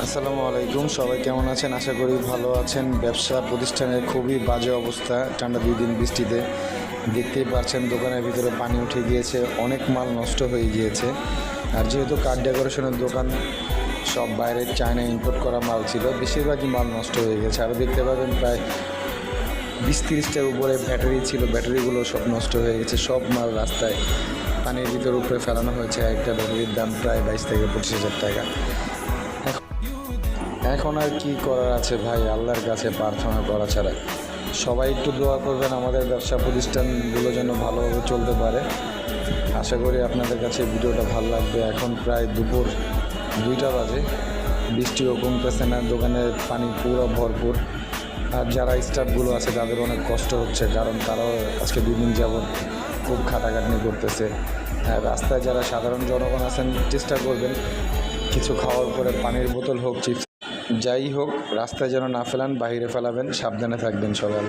আসসালামু আলাইকুম, সবাই কেমন আছেন? আশা করি ভালো আছেন। ব্যবসা প্রতিষ্ঠানের খুবই বাজে অবস্থা টানা 2 দিন বৃষ্টিতে। দেখতেই পাচ্ছেন দোকানের ভিতরে পানি উঠে গিয়েছে, অনেক মাল নষ্ট হয়ে গিয়েছে। আর যেহেতু কার ডেকোরেশনের দোকান, সব বাইরের চায়না ইম্পোর্ট করা মাল ছিল, বেশিরভাগই মাল নষ্ট হয়ে গেছে। আরও দেখতে পাবেন প্রায় 20-30টার উপরে ব্যাটারি ছিল, ব্যাটারিগুলো সব নষ্ট হয়ে গেছে। সব মাল রাস্তায় পানির ভিতর উপরে ফেলানো হয়েছে। একটা ব্যাটারির দাম প্রায় 22 থেকে 25 হাজার টাকা। এখন আর কি করার আছে ভাই, আল্লাহর কাছে প্রার্থনা করা ছাড়া। সবাই একটু দোয়া করবেন আমাদের ব্যবসা প্রতিষ্ঠানগুলো যেন ভালোভাবে চলতে পারে। আশা করি আপনাদের কাছে ভিডিওটা ভালো লাগবে। এখন প্রায় দুপুর 2টা বাজে, বৃষ্টিও কমতেছে না, দোকানের পানি পুরো ভরপুর। আর যারা স্টাফগুলো আছে তাদের অনেক কষ্ট হচ্ছে, কারণ তারাও আজকে 2 দিন যাবৎ খুব খাটাখাটনি করতেছে। আর রাস্তায় যারা সাধারণ জনগণ আছেন, চেষ্টা করবেন কিছু খাওয়ার পরে পানির বোতল হোক, চিপস যাই হোক রাস্তায় যেন না ফেলান, বাইরে ফেলাবেন। সাবধানে থাকবেন সবাই।